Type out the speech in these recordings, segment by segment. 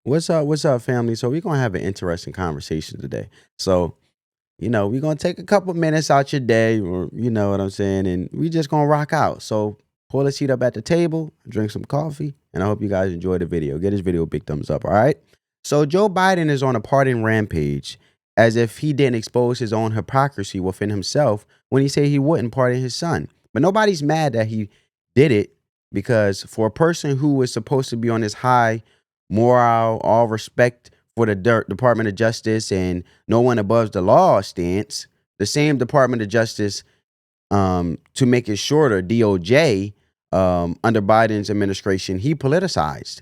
What's up, family? So we're gonna have an interesting conversation today. So, we're gonna take a couple minutes out your day, or you know what I'm saying, and we just gonna rock out. So pull a seat up at the table, drink some coffee, and I hope you guys enjoy the video. Get this video a big thumbs up, all right? So Joe Biden is on a pardon rampage as if he didn't expose his own hypocrisy within himself when he said he wouldn't pardon his son. But nobody's mad that he did it because for a person who was supposed to be on this high moral, all respect for the Department of Justice and no one above the law stance, the same Department of Justice, to make it shorter, DOJ, under Biden's administration, he politicized.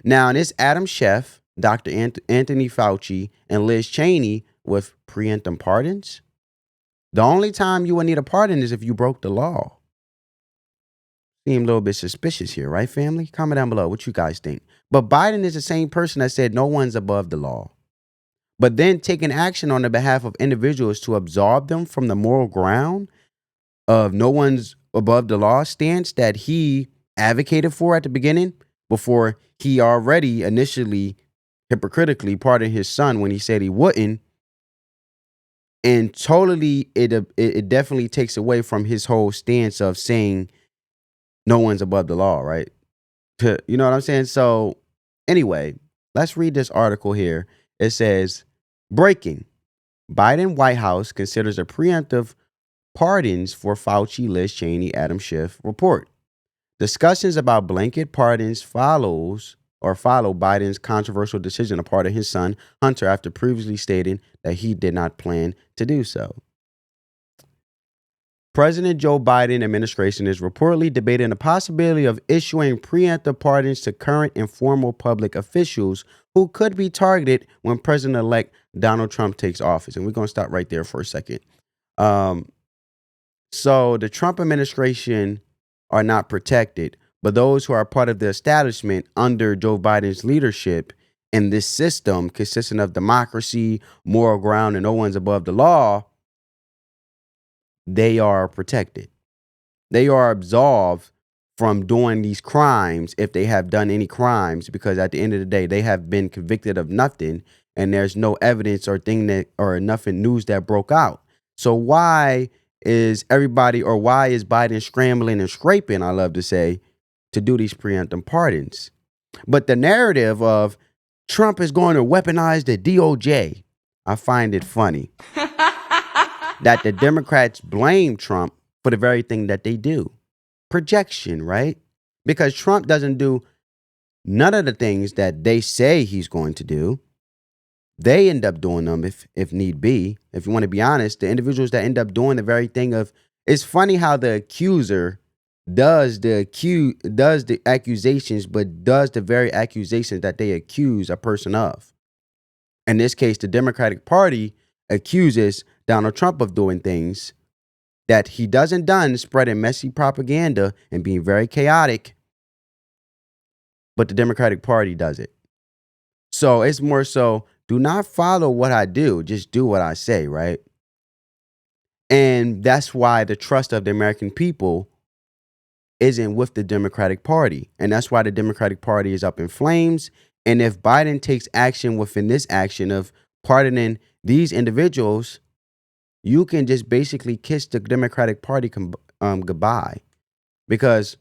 Now, and it's Adam Schiff, Dr. Anthony Fauci, and Liz Cheney with preemptive pardons. The only time you would need a pardon is if you broke the law. Seem a little bit suspicious here, right, family? Comment down below what you guys think. But Biden is the same person that said no one's above the law, but then taking action on the behalf of individuals to absolve them from the moral ground of no one's above the law stance that he advocated for at the beginning before he already initially hypocritically pardoned his son when he said he wouldn't. And totally, it definitely takes away from his whole stance of saying no one's above the law, right? You know what I'm saying? So anyway, let's read this article here. It says, breaking. Biden White House considers a preemptive pardons for Fauci, Liz Cheney, Adam Schiff report. Discussions about blanket pardons follow Biden's controversial decision to pardon his son, Hunter, after previously stating that he did not plan to do so. President Joe Biden administration is reportedly debating the possibility of issuing preemptive pardons to current and former public officials who could be targeted when President-elect Donald Trump takes office. And we're going to stop right there for a second. So the Trump administration are not protected, but those who are part of the establishment under Joe Biden's leadership in this system consisting of democracy, moral ground, and no one's above the law, they are protected. They are absolved from doing these crimes if they have done any crimes, because at the end of the day, they have been convicted of nothing and there's no evidence or nothing news that broke out. So why is Biden scrambling and scraping, I love to say, to do these preemptive pardons? But the narrative of Trump is going to weaponize the DOJ, I find it funny that the Democrats blame Trump for the very thing that they do. Projection, right? Because Trump doesn't do none of the things that they say he's going to do. They end up doing them if need be. If you want to be honest, the individuals that end up doing the very thing of, it's funny how the accuser does the accusations, but does the very accusations that they accuse a person of. In this case, the Democratic Party accuses Donald Trump of doing things that he doesn't done, spreading messy propaganda and being very chaotic, but the Democratic Party does it. So it's more so, do not follow what I do, just do what I say, right? And that's why the trust of the American people isn't with the Democratic Party. And that's why the Democratic Party is up in flames. And if Biden takes action within this action of pardoning these individuals, you can just basically kiss the Democratic Party goodbye, because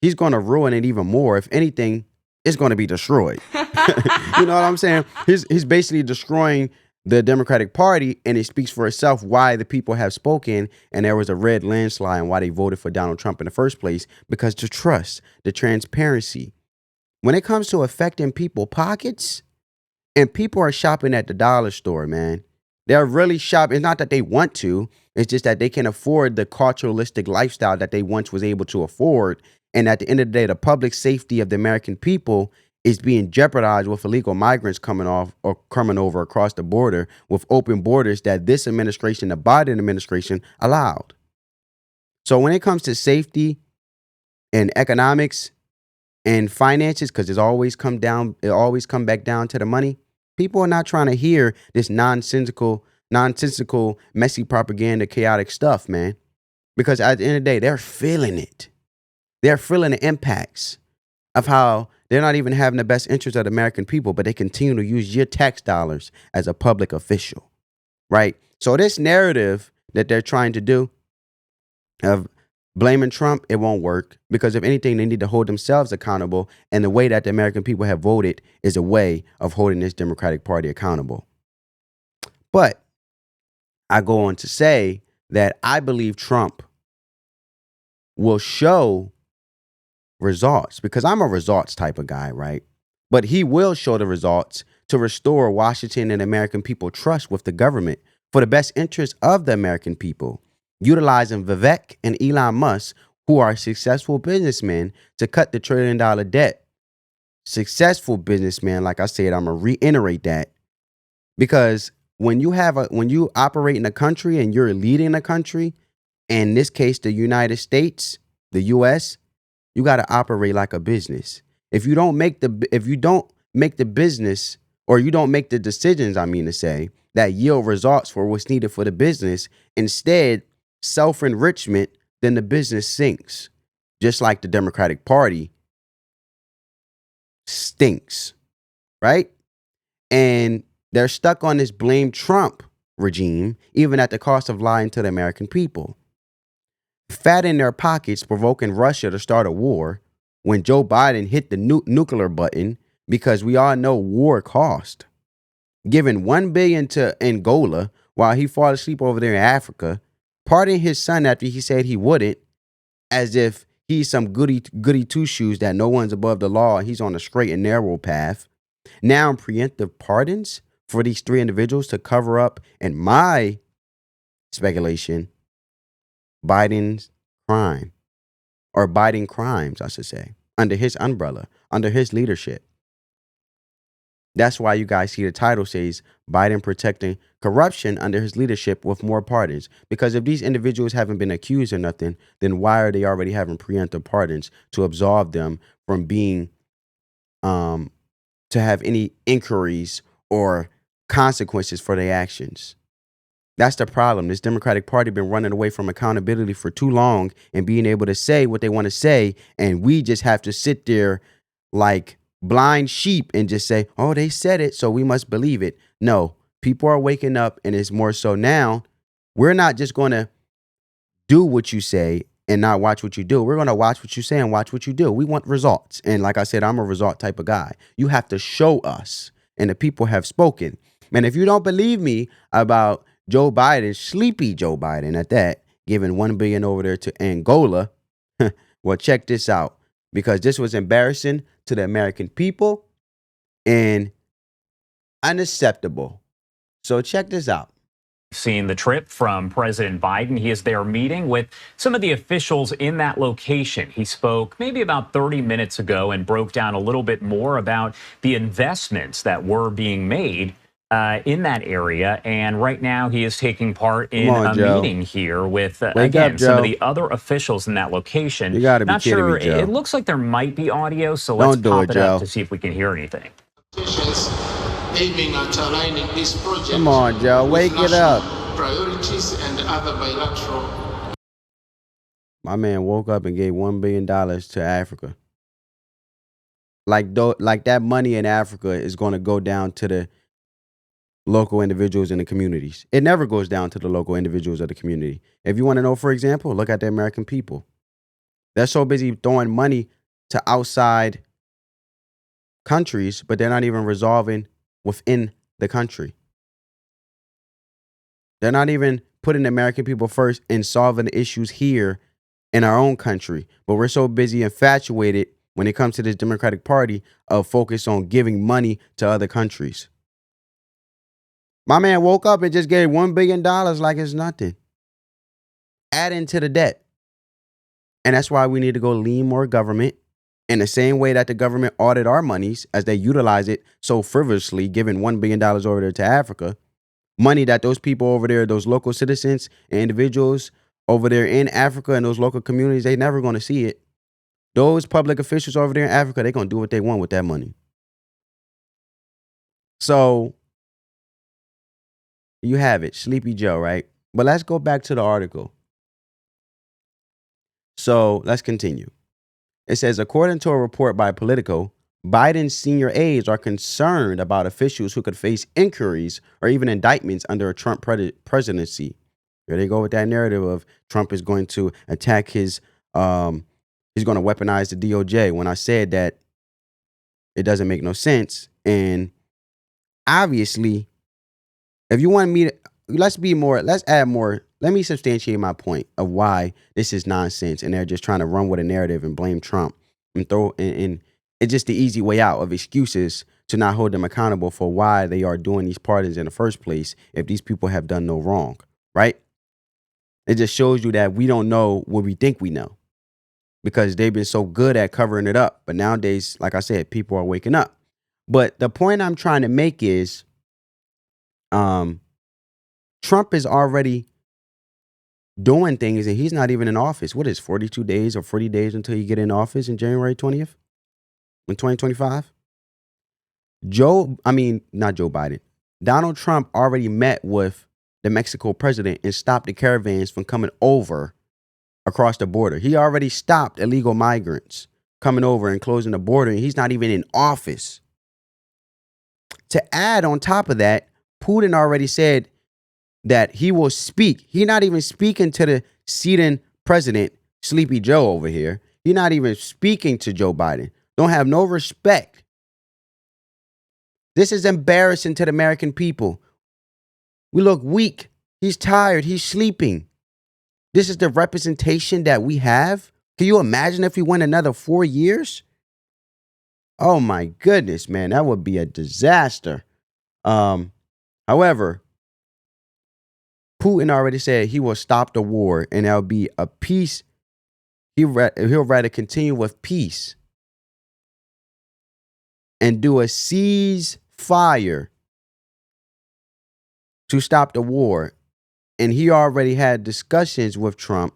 he's going to ruin it even more. If anything, it's going to be destroyed. You know what I'm saying? He's basically destroying the Democratic Party, and it speaks for itself why the people have spoken, and there was a red landslide and why they voted for Donald Trump in the first place, because the trust, the transparency. When it comes to affecting people's pockets, and people are shopping at the dollar store, man. They're really shopping. It's not that they want to. It's just that they can afford the culturalistic lifestyle that they once was able to afford. And at the end of the day, the public safety of the American people is being jeopardized with illegal migrants coming over across the border with open borders that this administration, the Biden administration, allowed. So when it comes to safety and economics and finances, because it always come back down to the money. People are not trying to hear this nonsensical, messy propaganda, chaotic stuff, man. Because at the end of the day, they're feeling it. They're feeling the impacts of how They're not even having the best interest of the American people, but they continue to use your tax dollars as a public official, right? So this narrative that they're trying to do of blaming Trump, it won't work, because if anything, they need to hold themselves accountable. And the way that the American people have voted is a way of holding this Democratic Party accountable. But I go on to say that I believe Trump will show results, because I'm a results type of guy, right? But he will show the results to restore Washington and American people trust with the government for the best interest of the American people, utilizing Vivek and Elon Musk, who are successful businessmen, to cut the $1 trillion debt. Successful businessmen, like I said, I'm gonna reiterate that, because when you operate in a country and you're leading a country, in this case the United States, the US, you got to operate like a business. If you don't make the business, or you don't make the decisions, I mean to say, that yield results for what's needed for the business, instead self-enrichment, then the business sinks. Just like the Democratic Party stinks, right? And they're stuck on this blame Trump regime, even at the cost of lying to the American people. Fat in their pockets, provoking Russia to start a war when Joe Biden hit the nuclear button, because we all know war cost. Giving $1 billion to Angola while he fall asleep over there in Africa, pardoning his son after he said he wouldn't, as if he's some goody two shoes that no one's above the law and he's on a straight and narrow path. Now preemptive pardons for these 3 individuals to cover up, in my speculation, Biden's crime, or Biden crimes, I should say, under his umbrella, under his leadership. That's why you guys see the title says Biden protecting corruption under his leadership with more pardons. Because if these individuals haven't been accused of nothing, then why are they already having preemptive pardons to absolve them from being, to have any inquiries or consequences for their actions? That's the problem. This Democratic Party been running away from accountability for too long and being able to say what they want to say. And we just have to sit there like blind sheep and just say, oh, they said it, so we must believe it. No, people are waking up, and it's more so now. We're not just going to do what you say and not watch what you do. We're going to watch what you say and watch what you do. We want results. And like I said, I'm a result type of guy. You have to show us. And the people have spoken. And if you don't believe me about Joe Biden, sleepy Joe Biden at that, giving $1 billion over there to Angola, well, check this out, because this was embarrassing to the American people and unacceptable. So check this out. Seen the trip from President Biden. He is there meeting with some of the officials in that location. He spoke maybe about 30 minutes ago and broke down a little bit more about the investments that were being made in that area. And right now he is taking part in meeting here with, again, some of the other officials in that location. You gotta be Not kidding sure. me, Joe. It looks like there might be audio, so let's pop it up to see if we can hear anything. Aiming at aligning this project. Come on, Joe, wake it up. Priorities and other bilateral. My man woke up and gave $1 billion to Africa. Like that money in Africa is going to go down to the local individuals in the communities. It never goes down to the local individuals of the community. If you want to know, for example, look at the American people. They're so busy throwing money to outside countries, but they're not even resolving within the country. They're not even putting the American people first and solving the issues here in our own country. But we're so busy infatuated when it comes to this Democratic Party of focus on giving money to other countries. My man woke up and just gave $1 billion like it's nothing, adding to the debt. And that's why we need to go lean more government, in the same way that the government audit our monies as they utilize it so frivolously, giving $1 billion over there to Africa. Money that those people over there, those local citizens and individuals over there in Africa and those local communities, they never going to see it. Those public officials over there in Africa, they're going to do what they want with that money. So you have it, Sleepy Joe, right? But let's go back to the article. So let's continue. It says, according to a report by Politico, Biden's senior aides are concerned about officials who could face inquiries or even indictments under a Trump presidency. Here they go with that narrative of Trump is going to attack he's going to weaponize the DOJ. When I said that, it doesn't make no sense. And obviously, if you want me to, let's add more. Let me substantiate my point of why this is nonsense. And they're just trying to run with a narrative and blame Trump and and it's just the easy way out of excuses to not hold them accountable for why they are doing these pardons in the first place if these people have done no wrong, right? It just shows you that we don't know what we think we know because they've been so good at covering it up. But nowadays, like I said, people are waking up. But the point I'm trying to make is Trump is already doing things and he's not even in office. What is 42 days or 40 days until you get in office in January 20th in 2025? Not Joe Biden. Donald Trump already met with the Mexico president and stopped the caravans from coming over across the border. He already stopped illegal migrants coming over and closing the border, and he's not even in office. To add on top of that, Putin already said that he will speak. He's not even speaking to the sitting president, Sleepy Joe over here. He's not even speaking to Joe Biden. Don't have no respect. This is embarrassing to the American people. We look weak. He's tired. He's sleeping. This is the representation that we have. Can you imagine if he went another 4 years? Oh my goodness, man, that would be a disaster. However, Putin already said he will stop the war and there'll be a peace. He'll rather continue with peace and do a ceasefire to stop the war. And he already had discussions with Trump.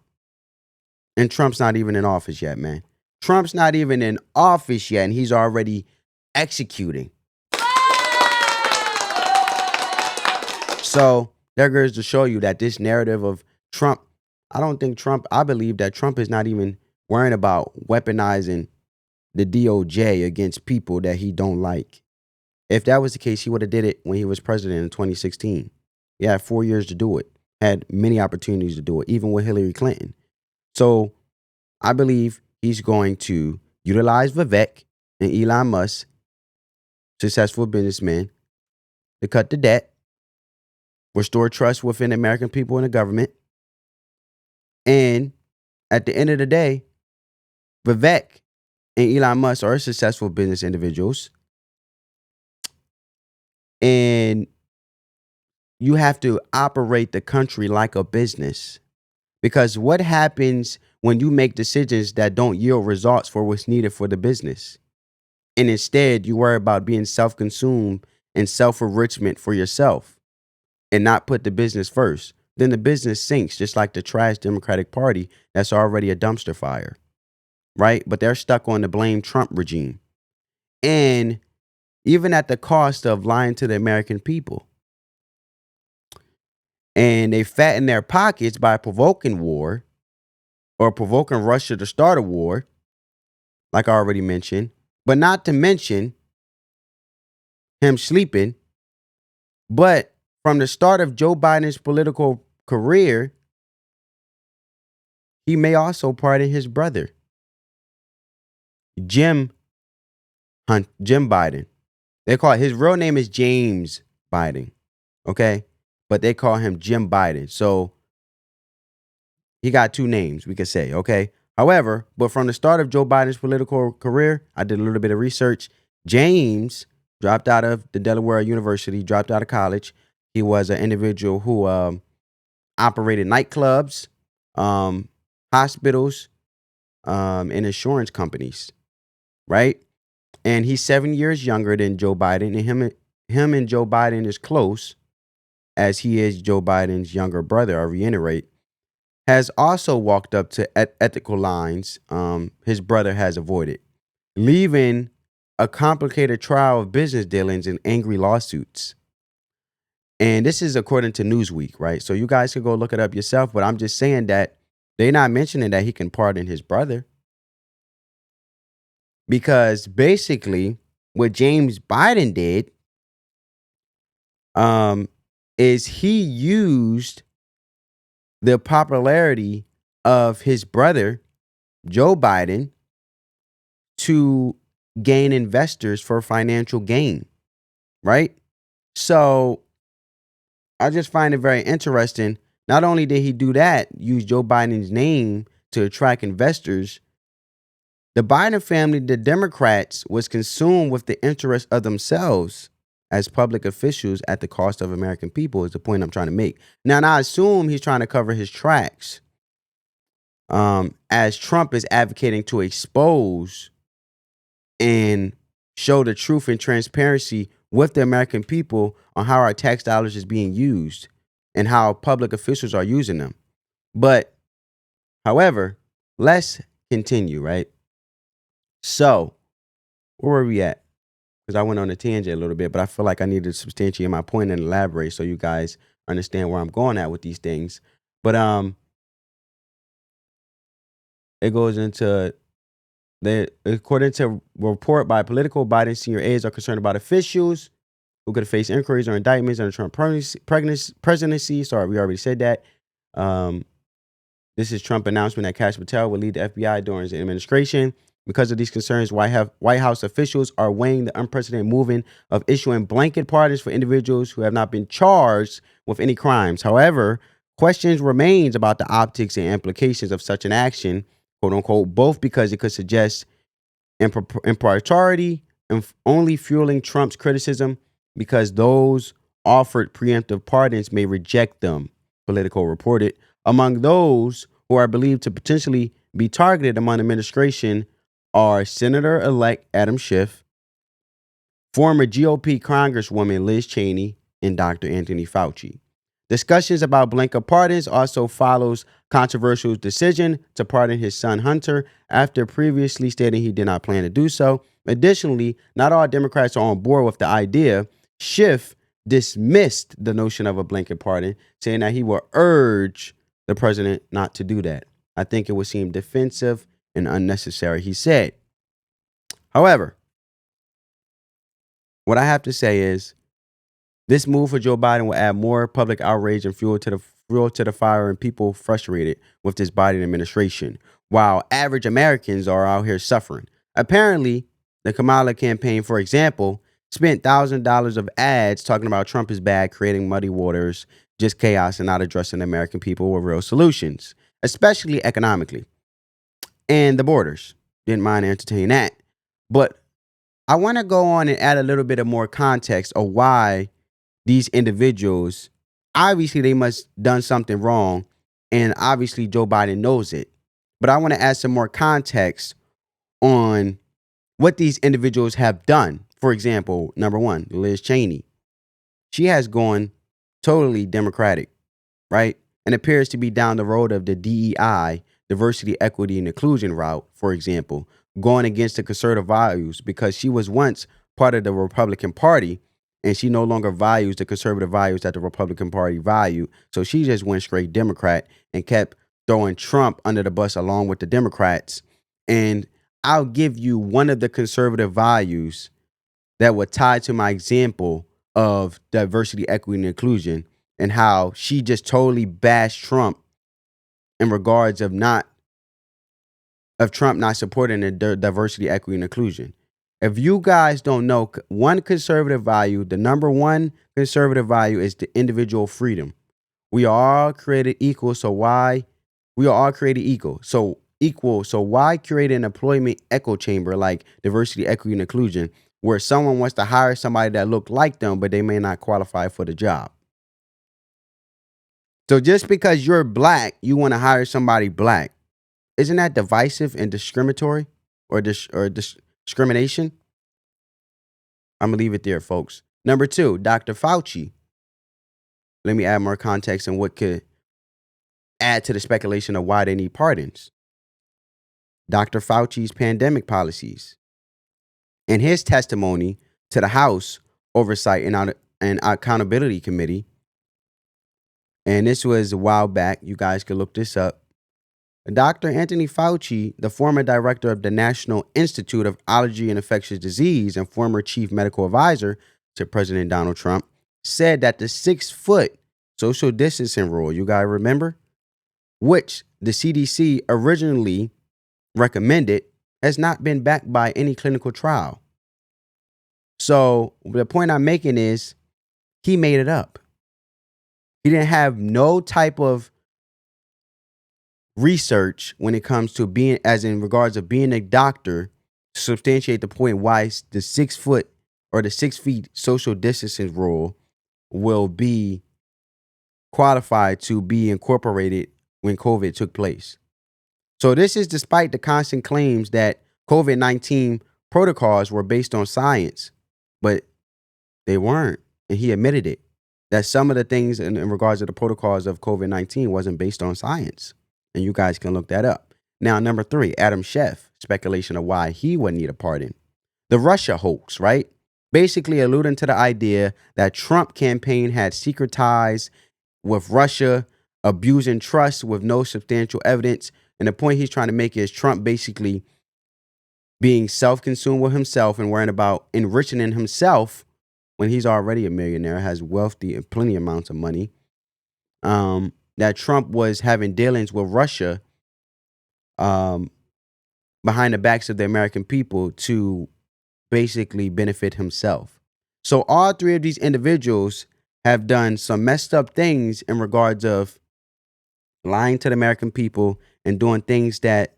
And Trump's not even in office yet, man. Trump's not even in office yet, and he's already executing. So there goes to show you that this narrative of Trump, I believe that Trump is not even worrying about weaponizing the DOJ against people that he don't like. If that was the case, he would have did it when he was president in 2016. He had 4 years to do it, had many opportunities to do it, even with Hillary Clinton. So I believe he's going to utilize Vivek and Elon Musk, successful businessmen, to cut the debt, restore trust within the American people and the government. And at the end of the day, Vivek and Elon Musk are successful business individuals. And you have to operate the country like a business. Because what happens when you make decisions that don't yield results for what's needed for the business? And instead, you worry about being self-consumed and self-enrichment for yourself and not put the business first. Then the business sinks, just like the trash Democratic Party that's already a dumpster fire, right? But they're stuck on the blame Trump regime. And even at the cost of lying to the American people. And they fatten their pockets by provoking war or provoking Russia to start a war, like I already mentioned, but not to mention him sleeping. But from the start of Joe Biden's political career, he may also pardon his brother, Jim Biden. They call it, his real name is James Biden, okay? But they call him Jim Biden. So he got two names, we could say, okay? However, but from the start of Joe Biden's political career, I did a little bit of research. James dropped out of the Delaware University, dropped out of college. He was an individual who operated nightclubs, hospitals, and insurance companies, right? And he's 7 years younger than Joe Biden, and him and Joe Biden is close, as he is Joe Biden's younger brother, I reiterate, has also walked up to ethical lines his brother has avoided, leaving a complicated trial of business dealings and angry lawsuits. And this is according to Newsweek, right? So you guys can go look it up yourself, but I'm just saying that they're not mentioning that he can pardon his brother. because basically what James Biden did is he used the popularity of his brother, Joe Biden, to gain investors for financial gain, right? So I just find it very interesting. Not only did he do that, use Joe Biden's name to attract investors, the Biden family, the Democrats, was consumed with the interests of themselves as public officials at the cost of American people, is the point I'm trying to make. Now, I assume he's trying to cover his tracks, as Trump is advocating to expose and show the truth and transparency with the American people on how our tax dollars is being used and how public officials are using them. But, however, let's continue, right? So, where were we at? Because I went on a tangent a little bit, but I feel like I need to substantiate my point and elaborate so you guys understand where I'm going at with these things. But it goes into according to a report by political Biden senior aides are concerned about officials who could face inquiries or indictments under Trump presidency. Sorry, we already said that. This is Trump announcement that Kash Patel will lead the FBI during his administration. Because of these concerns, White House officials are weighing the unprecedented movement of issuing blanket pardons for individuals who have not been charged with any crimes. However, questions remains about the optics and implications of such an action, quote unquote, both because it could suggest impartiality and only fueling Trump's criticism because those offered preemptive pardons may reject them, Politico reported. Among those who are believed to potentially be targeted among the administration are Senator-elect Adam Schiff, former GOP Congresswoman Liz Cheney, and Dr. Anthony Fauci. Discussions about blanket pardons also follows controversial decision to pardon his son Hunter after previously stating he did not plan to do so. Additionally, not all Democrats are on board with the idea. Schiff dismissed the notion of a blanket pardon, saying that he will urge the president not to do that. I think it would seem defensive and unnecessary, he said. However, what I have to say is this move for Joe Biden will add more public outrage and fuel to the fire and people frustrated with this Biden administration, while average Americans are out here suffering. Apparently, the Kamala campaign, for example, spent $1,000 of ads talking about Trump is bad, creating muddy waters, just chaos, and not addressing the American people with real solutions, especially economically. And the borders. Didn't mind entertaining that. But I want to go on and add a little bit of more context of why these individuals, obviously they must done something wrong, and obviously Joe Biden knows it. But I want to add some more context on what these individuals have done. For example, number one, Liz Cheney. She has gone totally Democratic, right? And appears to be down the road of the DEI, diversity, equity, and inclusion route, for example, going against the conservative values because she was once part of the Republican Party and she no longer values the conservative values that the Republican Party valued. So she just went straight Democrat and kept throwing Trump under the bus along with the Democrats. And I'll give you one of the conservative values that were tied to my example of diversity, equity, and inclusion, and how she just totally bashed Trump in regards of Trump not supporting the diversity, equity, and inclusion. If you guys don't know, one conservative value, the number one conservative value is the individual freedom. We are all created equal, so why? We are all created equal. So why create an employment echo chamber like diversity, equity, and inclusion where someone wants to hire somebody that look like them, but they may not qualify for the job? So just because you're black, you want to hire somebody black. Isn't that divisive and discriminatory or discrimination? I'm going to leave it there, folks. Number two, Dr. Fauci. Let me add more context and what could add to the speculation of why they need pardons. Dr. Fauci's pandemic policies. In his testimony to the House Oversight and Accountability Committee, and this was a while back, you guys could look this up. Dr. Anthony Fauci, the former director of the National Institute of Allergy and Infectious Disease and former chief medical advisor to President Donald Trump, said that the 6-foot social distancing rule, you guys remember, which the CDC originally recommended, has not been backed by any clinical trial. So the point I'm making is he made it up. He didn't have no type of research when it comes to being, as in regards of being a doctor, to substantiate the point why the 6 foot or the 6 feet social distancing rule will be qualified to be incorporated when COVID took place. So this is despite the constant claims that COVID-19 protocols were based on science, but they weren't. And he admitted it, that some of the things in regards to the protocols of COVID-19 wasn't based on science. And you guys can look that up. Now, number 3, Adam Schiff, speculation of why he would need a pardon. The Russia hoax, right? Basically alluding to the idea that Trump campaign had secret ties with Russia, abusing trust with no substantial evidence. And the point he's trying to make is Trump basically being self-consumed with himself and worrying about enriching himself when he's already a millionaire, has wealthy and plenty amounts of money. That Trump was having dealings with Russia behind the backs of the American people to basically benefit himself. So all 3 of these individuals have done some messed up things in regards of lying to the American people and doing things that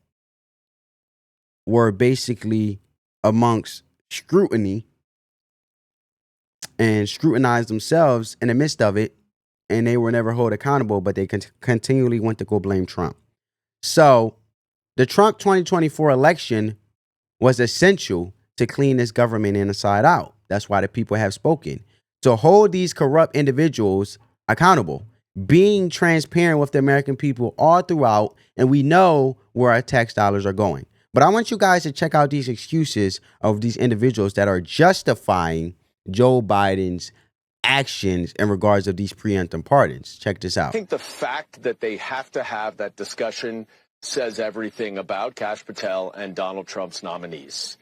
were basically amongst scrutiny and scrutinized themselves in the midst of it. And they were never held accountable, but they continually went to go blame Trump. So the Trump 2024 election was essential to clean this government inside out. That's why the people have spoken. To hold these corrupt individuals accountable, being transparent with the American people all throughout, and we know where our tax dollars are going. But I want you guys to check out these excuses of these individuals that are justifying Joe Biden's actions in regards of these preemptive pardons. Check this out. I think the fact that they have to have that discussion says everything about Kash Patel and Donald Trump's nominees.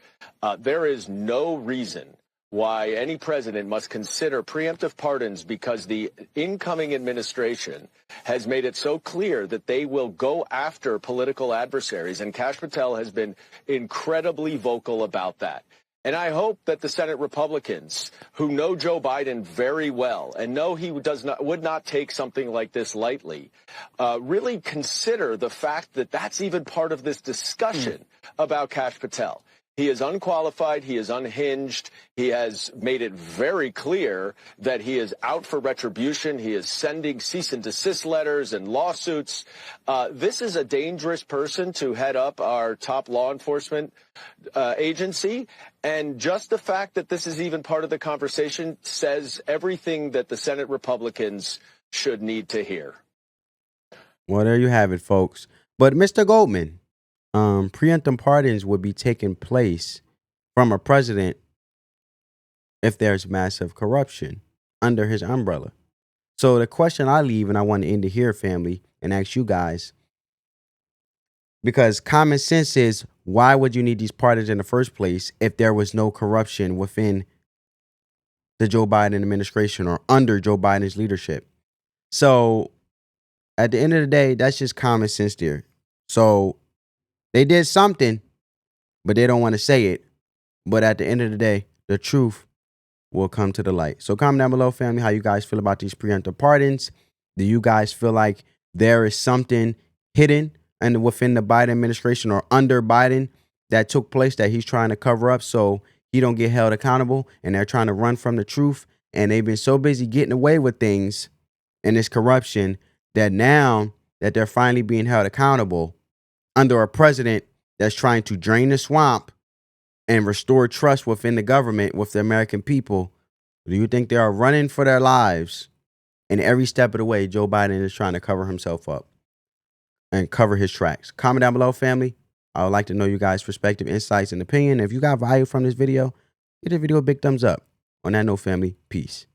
There is no reason why any president must consider preemptive pardons because the incoming administration has made it so clear that they will go after political adversaries. And Kash Patel has been incredibly vocal about that. And I hope that the Senate Republicans, who know Joe Biden very well and know he would not take something like this lightly, really consider the fact that that's even part of this discussion about Kash Patel. He is unqualified. He is unhinged. He has made it very clear that he is out for retribution. He is sending cease and desist letters and lawsuits. This is a dangerous person to head up our top law enforcement agency. And just the fact that this is even part of the conversation says everything that the Senate Republicans should need to hear. Well, there you have it, folks. But Mr. Goldman, preemptive pardons would be taking place from a president if there's massive corruption under his umbrella. So the question I leave, and I want to end it here, family, and ask you guys, because common sense is, why would you need these pardons in the first place if there was no corruption within the Joe Biden administration or under Joe Biden's leadership? So at the end of the day, that's just common sense there. So they did something, but they don't want to say it. But at the end of the day, the truth will come to the light. So comment down below, family, how you guys feel about these preemptive pardons. Do you guys feel like there is something hidden and within the Biden administration or under Biden that took place that he's trying to cover up so he don't get held accountable, and they're trying to run from the truth, and they've been so busy getting away with things in this corruption that now that they're finally being held accountable under a president that's trying to drain the swamp and restore trust within the government with the American people, do you think they are running for their lives? And every step of the way, Joe Biden is trying to cover himself up and cover his tracks. Comment down below, family. I would like to know you guys' perspective, insights, and opinion. If you got value from this video, give the video a big thumbs up. On that note, family, peace.